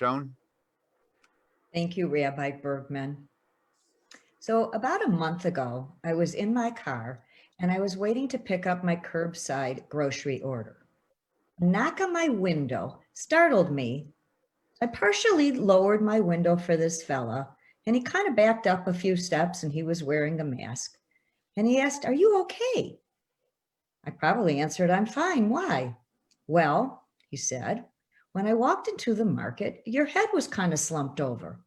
Joan. Thank you, Rabbi Bergman. So about a month ago, I was in my car and I was waiting to pick up my curbside grocery order. A knock on my window startled me. I partially lowered my window for this fella, and he kind of backed up a few steps and he was wearing a mask. And he asked, "Are you okay?" I probably answered, "I'm fine. Why?" "Well," he said, "when I walked into the market, your head was kind of slumped over.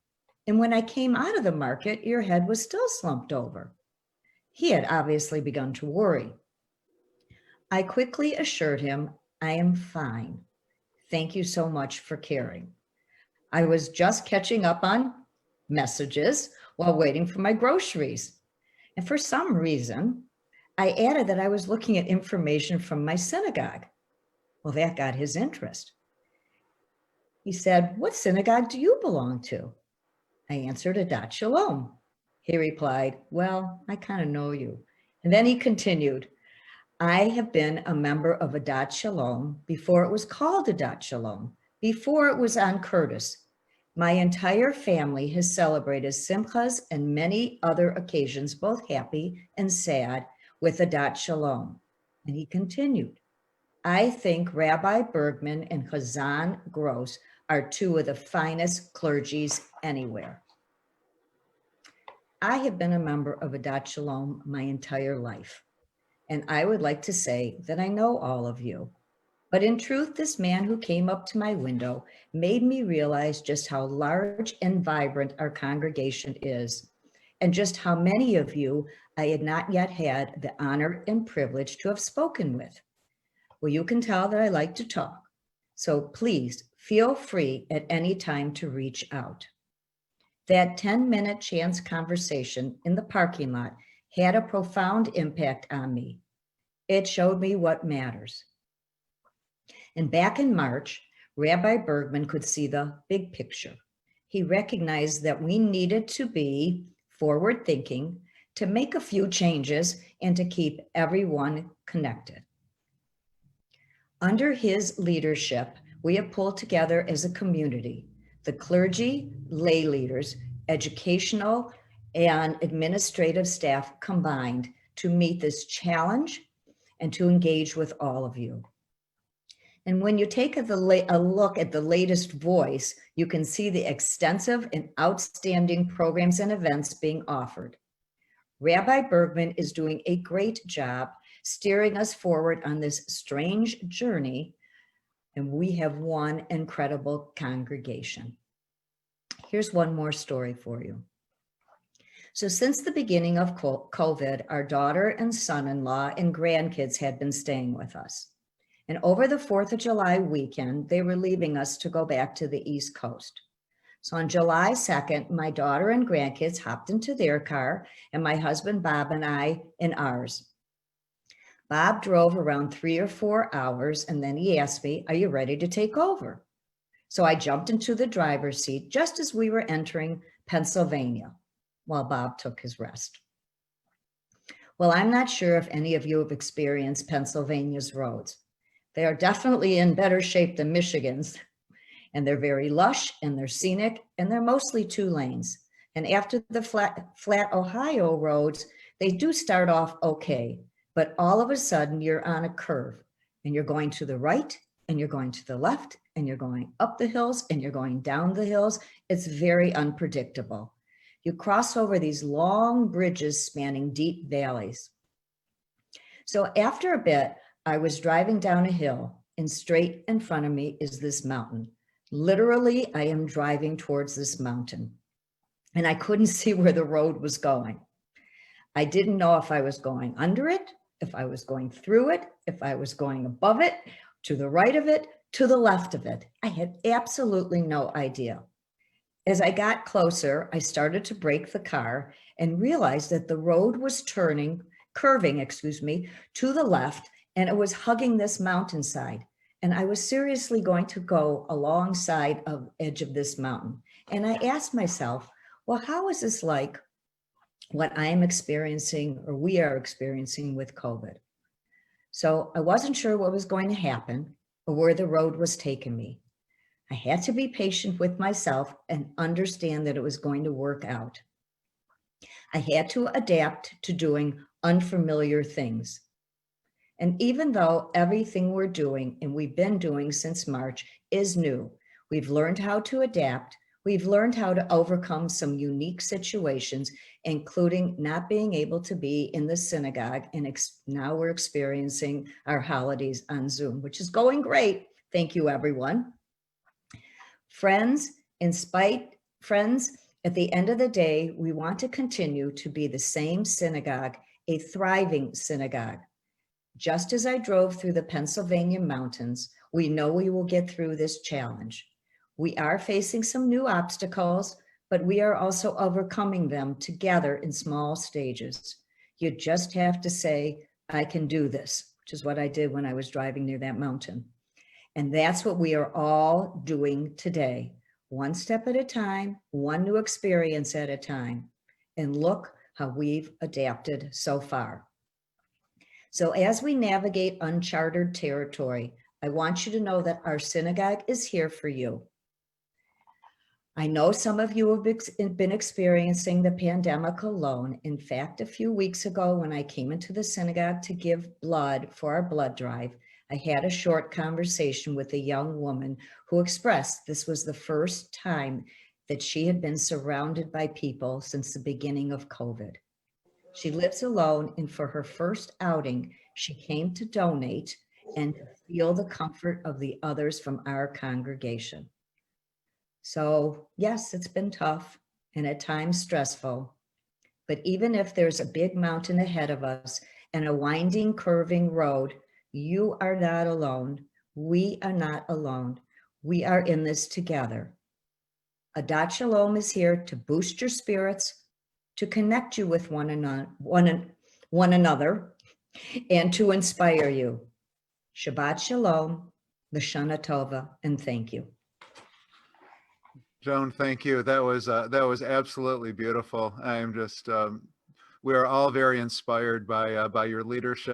And when I came out of the market, your head was still slumped over." He had obviously begun to worry. I quickly assured him, "I am fine. Thank you so much for caring. I was just catching up on messages while waiting for my groceries." And for some reason, I added that I was looking at information from my synagogue. Well, that got his interest. He said, "What synagogue do you belong to?" I answered, "Adat Shalom." He replied, "Well, I kind of know you." And then he continued, "I have been a member of Adat Shalom before it was called Adat Shalom, before it was on Curtis. My entire family has celebrated Simchas and many other occasions, both happy and sad, with Adat Shalom." And he continued, "I think Rabbi Bergman and Chazan Gross are two of the finest clergies anywhere." I have been a member of Adat Shalom my entire life, and I would like to say that I know all of you. But in truth, this man who came up to my window made me realize just how large and vibrant our congregation is, and just how many of you I had not yet had the honor and privilege to have spoken with. Well, you can tell that I like to talk, so please feel free at any time to reach out. That 10-minute chance conversation in the parking lot had a profound impact on me. It showed me what matters. And back in March, Rabbi Bergman could see the big picture. He recognized that we needed to be forward thinking, to make a few changes, and to keep everyone connected. Under his leadership, we have pulled together as a community, the clergy, lay leaders, educational, and administrative staff combined to meet this challenge and to engage with all of you. And when you take a look at the latest Voice, you can see the extensive and outstanding programs and events being offered. Rabbi Bergman is doing a great job steering us forward on this strange journey, and we have one incredible congregation. Here's one more story for you. So since the beginning of COVID, our daughter and son-in-law and grandkids had been staying with us. And over the 4th of July weekend, they were leaving us to go back to the East Coast. So on July 2nd, my daughter and grandkids hopped into their car and my husband, Bob, and I in ours. Bob drove around 3 or 4 hours and then he asked me, "Are you ready to take over?" So I jumped into the driver's seat just as we were entering Pennsylvania while Bob took his rest. Well, I'm not sure if any of you have experienced Pennsylvania's roads. They are definitely in better shape than Michigan's, and they're very lush and they're scenic and they're mostly 2 lanes. And after the flat Ohio roads, they do start off okay, but all of a sudden you're on a curve and you're going to the right and you're going to the left and you're going up the hills and you're going down the hills. It's very unpredictable. You cross over these long bridges spanning deep valleys. So after a bit, I was driving down a hill and straight in front of me is this mountain. Literally, I am driving towards this mountain and I couldn't see where the road was going. I didn't know if I was going under it, if I was going through it, if I was going above it, to the right of it, to the left of it. I had absolutely no idea. As I got closer, I started to brake the car and realized that the road was curving, to the left, and it was hugging this mountainside. And I was seriously going to go alongside of edge of this mountain. And I asked myself, well, how is this like what I am experiencing or we are experiencing with COVID? So I wasn't sure what was going to happen or where the road was taking me. I had to be patient with myself and understand that it was going to work out. I had to adapt to doing unfamiliar things. And even though everything we're doing and we've been doing since March is new, we've learned how to adapt. We've learned how to overcome some unique situations, including not being able to be in the synagogue. And now we're experiencing our holidays on Zoom, which is going great. Thank you, everyone. Friends, at the end of the day, we want to continue to be the same synagogue, a thriving synagogue. Just as I drove through the Pennsylvania mountains, we know we will get through this challenge. We are facing some new obstacles, but we are also overcoming them together in small stages. You just have to say, I can do this, which is what I did when I was driving near that mountain. And that's what we are all doing today, one step at a time, one new experience at a time. And look how we've adapted so far. So as we navigate uncharted territory, I want you to know that our synagogue is here for you. I know some of you have been experiencing the pandemic alone. In fact, a few weeks ago, when I came into the synagogue to give blood for our blood drive, I had a short conversation with a young woman who expressed this was the first time that she had been surrounded by people since the beginning of COVID. She lives alone, and for her first outing, she came to donate and to feel the comfort of the others from our congregation. So yes, it's been tough and at times stressful, but even if there's a big mountain ahead of us and a winding, curving road, you are not alone. We are not alone. We are in this together. Adat Shalom is here to boost your spirits, to connect you with one another, and to inspire you. Shabbat Shalom, Lashana Tova, and thank you. Joan, thank you. That was absolutely beautiful. I'm just, we are all very inspired by your leadership.